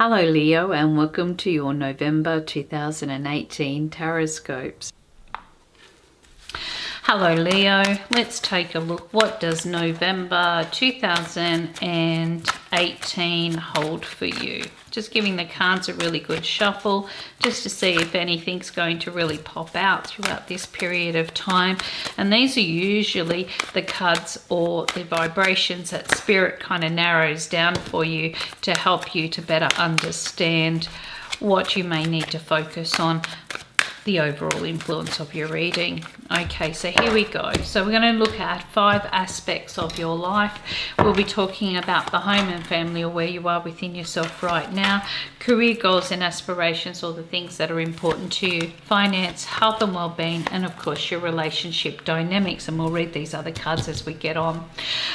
Hello Leo, and welcome to your November 2018 Tarotscopes. Hello Leo, let's take a look. What does November 2018 hold for you? Just giving the cards a really good shuffle just to see if anything's going to really pop out throughout this period of time. And these are usually the cards or the vibrations that Spirit kind of narrows down for you to help you to better understand what you may need to focus on, the overall influence of your reading. Okay, so here we go. So we're going to look at 5 aspects of your life. We'll be talking about the home and family, or where you are within yourself right now, career goals and aspirations, or the things that are important to you, finance, health and well-being, and of course your relationship dynamics. And we'll read these other cards as we get on.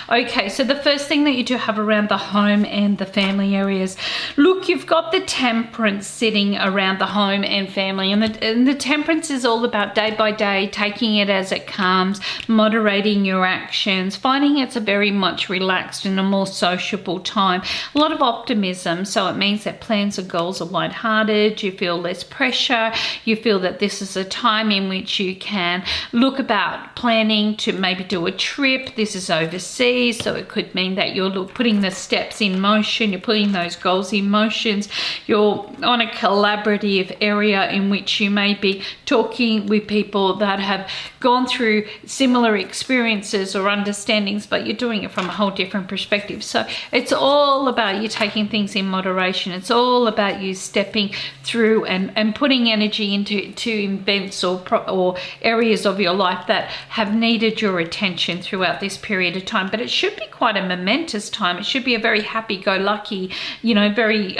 Okay, so the first thing that you do have around the home and the family areas, look, you've got the Temperance sitting around the home and family, and the Temperance is all about day by day, taking it as it comes, moderating your actions, finding it's a very much relaxed and a more sociable time. A lot of optimism, so it means that plans and goals are lighthearted, you feel less pressure, you feel that this is a time in which you can look about planning to maybe do a trip. This is overseas, so it could mean that you're putting the steps in motion, you're putting those goals in motion, you're on a collaborative area in which you may be talking with people that have gone through similar experiences or understandings, but you're doing it from a whole different perspective. So it's all about you taking things in moderation. It's all about you stepping through and putting energy into events or areas of your life that have needed your attention throughout this period of time. But it should be quite a momentous time. It should be a very happy-go-lucky, very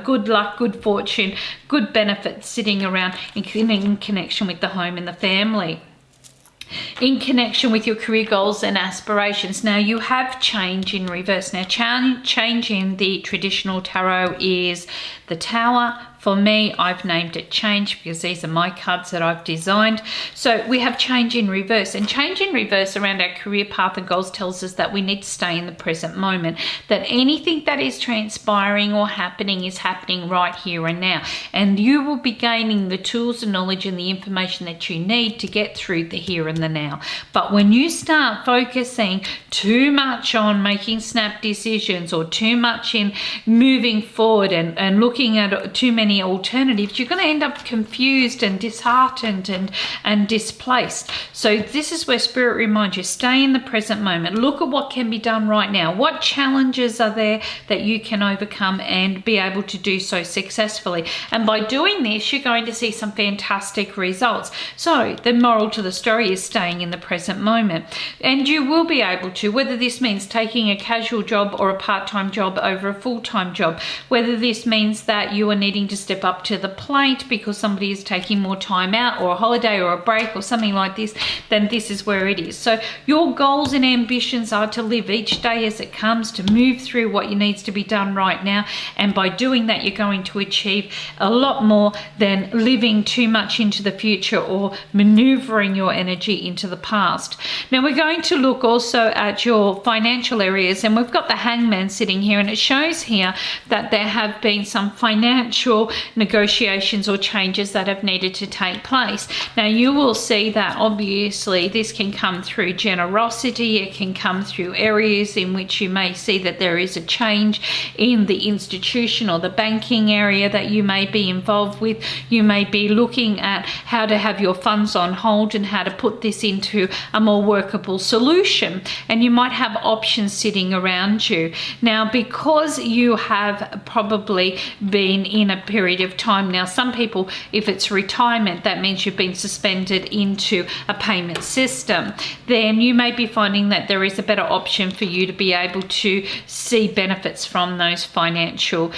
good luck, good fortune, good benefits sitting around in connection with the home and the family, in connection with your career goals and aspirations. Now you have change in reverse. Now change in the traditional tarot is the Tower. For me, I've named it change because these are my cards that I've designed. So we have change in reverse, and change in reverse around our career path and goals tells us that we need to stay in the present moment, that anything that is transpiring or happening is happening right here and now. And you will be gaining the tools and knowledge and the information that you need to get through the here and the now. But when you start focusing too much on making snap decisions or too much in moving forward and looking at too many alternatives, you're going to end up confused and disheartened and displaced. So this is where Spirit reminds you, stay in the present moment. Look at what can be done right now. What challenges are there that you can overcome and be able to do so successfully? And by doing this, you're going to see some fantastic results. So the moral to the story is staying in the present moment. And you will be able to, whether this means taking a casual job or a part-time job over a full-time job, whether this means that you are needing to step up to the plate because somebody is taking more time out or a holiday or a break or something like this, then this is where it is. So your goals and ambitions are to live each day as it comes, to move through what needs to be done right now. And by doing that, you're going to achieve a lot more than living too much into the future or maneuvering your energy into the past. Now we're going to look also at your financial areas, and we've got the Hangman sitting here, and it shows here that there have been some financial negotiations or changes that have needed to take place. Now you will see that obviously this can come through generosity, it can come through areas in which you may see that there is a change in the institution or the banking area that you may be involved with. You may be looking at how to have your funds on hold and how to put this into a more workable solution, and you might have options sitting around you. Now because you have probably been in a period of time now, some people, if it's retirement, that means you've been suspended into a payment system, then you may be finding that there is a better option for you to be able to see benefits from those financial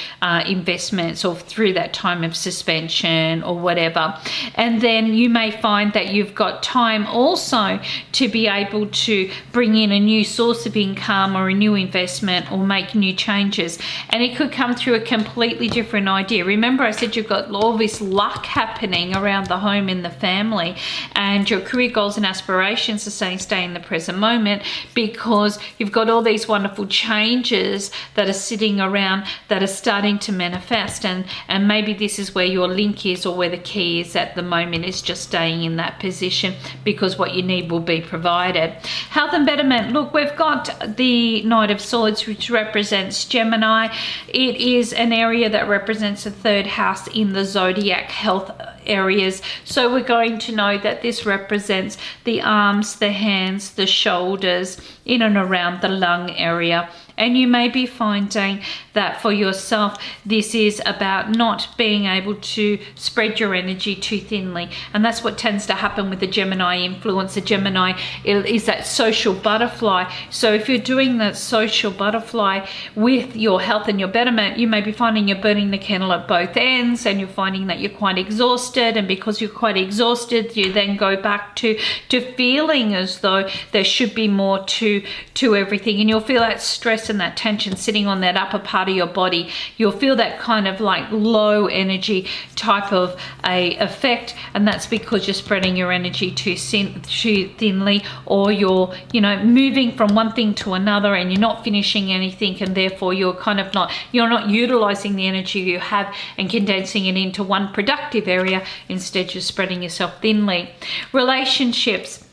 investments or through that time of suspension or whatever. And then you may find that you've got time also to be able to bring in a new source of income or a new investment or make new changes, and it could come through a completely different idea. Remember, remember I said you've got all this luck happening around the home and the family, and your career goals and aspirations are saying stay in the present moment, because you've got all these wonderful changes that are sitting around that are starting to manifest, and maybe this is where your link is, or where the key is at the moment, is just staying in that position, because what you need will be provided. Health and betterment. Look, we've got the Knight of Swords, which represents Gemini. It is an area that represents the third house in the zodiac health areas. So we're going to know that this represents the arms, the hands, the shoulders, in and around the lung area. And you may be finding that for yourself, this is about not being able to spread your energy too thinly. And that's what tends to happen with the Gemini influence. The Gemini is that social butterfly. So if you're doing that social butterfly with your health and your betterment, you may be finding you're burning the candle at both ends, and you're finding that you're quite exhausted. And because you're quite exhausted, you then go back to feeling as though there should be more to everything. And you'll feel that stress and that tension sitting on that upper part of your body. You'll feel that kind of like low energy type of a effect, and that's because you're spreading your energy too thinly, or you're moving from one thing to another, and you're not finishing anything, and therefore you're not utilizing the energy you have and condensing it into one productive area. Instead, you're spreading yourself thinly. Relationships.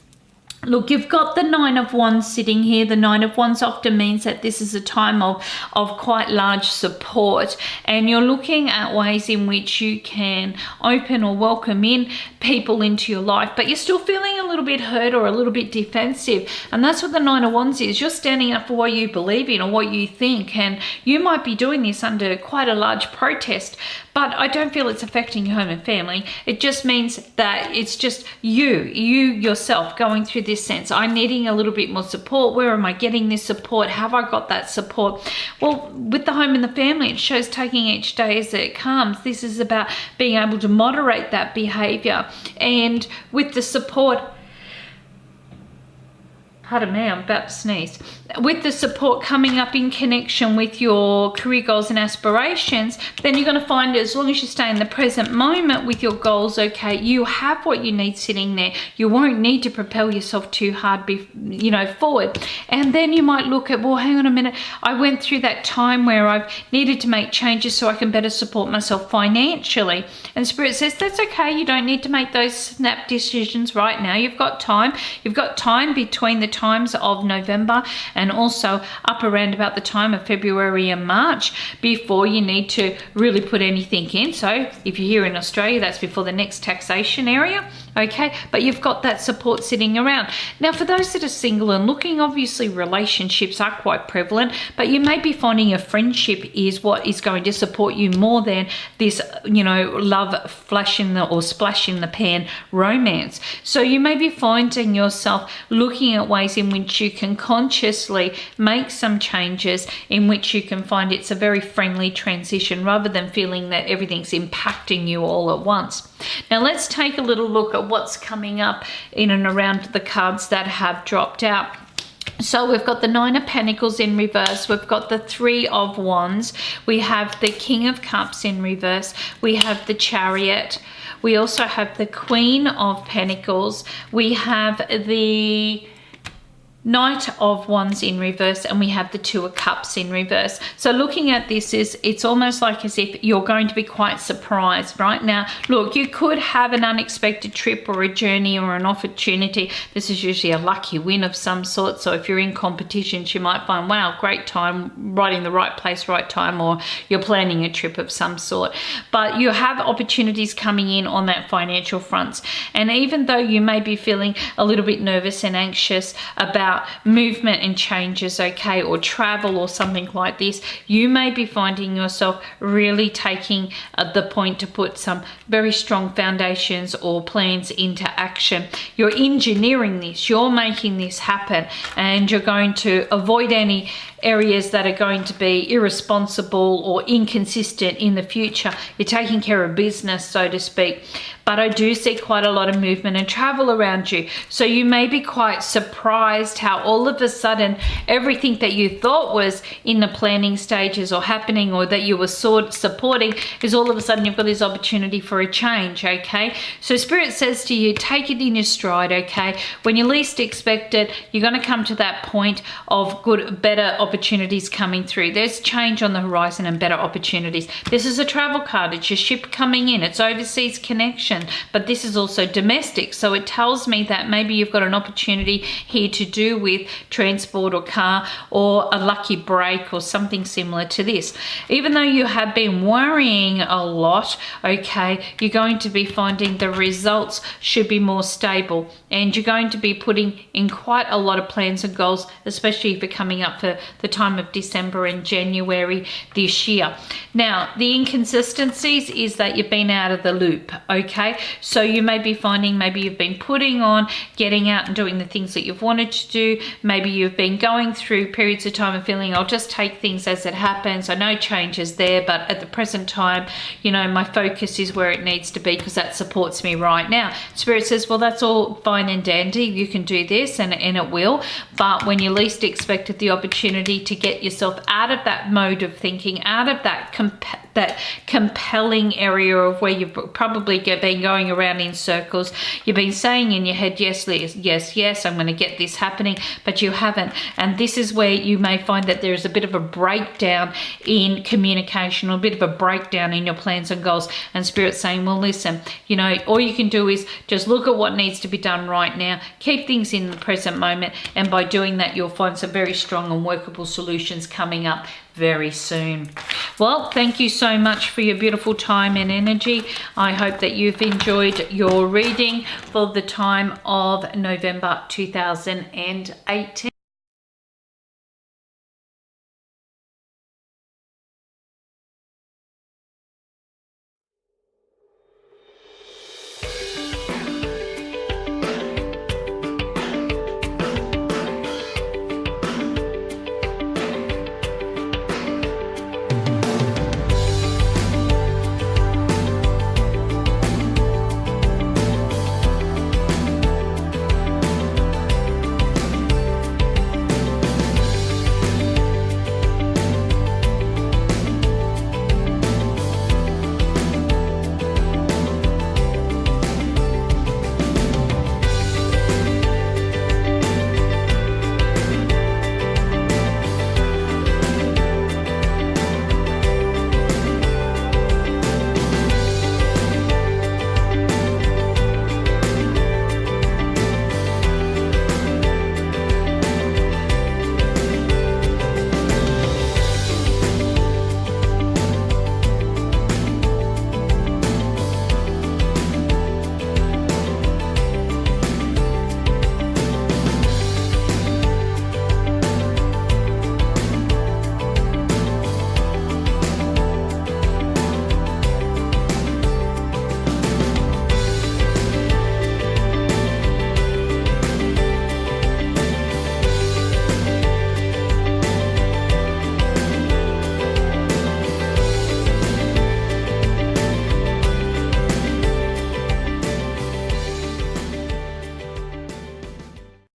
Look, you've got the Nine of Wands sitting here. The Nine of Wands often means that this is a time of quite large support, and you're looking at ways in which you can open or welcome in people into your life, but you're still feeling a little bit hurt or a little bit defensive. And that's what the Nine of Wands is. You're standing up for what you believe in or what you think, and you might be doing this under quite a large protest, but I don't feel it's affecting your home and family. It just means that it's just you yourself going through this sense. I'm needing a little bit more support. Where am I getting this support? Have I got that support? Well, with the home and the family, it shows taking each day as it comes. This is about being able to moderate that behavior. And with the support, pardon me, I'm about to sneeze. With the support coming up in connection with your career goals and aspirations, then you're going to find, as long as you stay in the present moment with your goals, okay, you have what you need sitting there. You won't need to propel yourself too hard, forward. And then you might look at, well, hang on a minute, I went through that time where I've needed to make changes so I can better support myself financially. And Spirit says, that's okay. You don't need to make those snap decisions right now. You've got time. You've got time between the times of November and also up around about the time of February and March before you need to really put anything in. So if you're here in Australia, that's before the next taxation area, okay? But you've got that support sitting around. Now, for those that are single and looking, obviously relationships are quite prevalent, but you may be finding a friendship is what is going to support you more than this, love flash in the or splash in the pan romance. So you may be finding yourself looking at ways in which you can consciously make some changes, in which you can find it's a very friendly transition rather than feeling that everything's impacting you all at once. Now let's take a little look at what's coming up in and around the cards that have dropped out. So we've got the Nine of Pentacles in reverse. We've got the Three of Wands. We have the King of Cups in reverse. We have the Chariot. We also have the Queen of Pentacles. We have the Knight of Wands in reverse, and we have the Two of Cups in reverse. So looking at this, it's almost like as if you're going to be quite surprised right now. Look, you could have an unexpected trip or a journey or an opportunity. This is usually a lucky win of some sort. So if you're in competitions, you might find, wow, great time, right in the right place, right time, or you're planning a trip of some sort. But you have opportunities coming in on that financial front. And even though you may be feeling a little bit nervous and anxious about movement and changes, okay, or travel or something like this, you may be finding yourself really taking the point to put some very strong foundations or plans into action. You're engineering this, you're making this happen, and you're going to avoid any areas that are going to be irresponsible or inconsistent in the future. You're taking care of business, so to speak. But I do see quite a lot of movement and travel around you. So you may be quite surprised how all of a sudden everything that you thought was in the planning stages or happening, or that you were supporting, is all of a sudden you've got this opportunity for a change, okay? So Spirit says to you, take it in your stride, okay? When you least expect it, you're going to come to that point of better opportunities coming through. There's change on the horizon and better opportunities. This is a travel card. It's your ship coming in. It's overseas connection. But this is also domestic, so it tells me that maybe you've got an opportunity here to do with transport or car or a lucky break or something similar to this. Even though you have been worrying a lot, okay, you're going to be finding the results should be more stable, and you're going to be putting in quite a lot of plans and goals, especially if you're coming up for the time of December and January this year. Now, the inconsistencies is that you've been out of the loop, okay? So you may be finding maybe you've been putting on, getting out and doing the things that you've wanted to do. Maybe you've been going through periods of time and feeling, I'll just take things as it happens. I know change is there, but at the present time, you know, my focus is where it needs to be because that supports me right now. Spirit says, well, that's all fine and dandy. You can do this and it will. But when you least expected the opportunity to get yourself out of that mode of thinking, out of that compelling area of where you've probably been going around in circles. You've been saying in your head, yes, yes, yes, I'm going to get this happening, but you haven't. And this is where you may find that there's a bit of a breakdown in communication, or a bit of a breakdown in your plans and goals. And Spirit's saying, well, listen, you know, all you can do is just look at what needs to be done right now, keep things in the present moment, and by doing that, you'll find some very strong and workable solutions coming up very soon. Well, thank you so much for your beautiful time and energy. I hope that you've enjoyed your reading for the time of November 2018.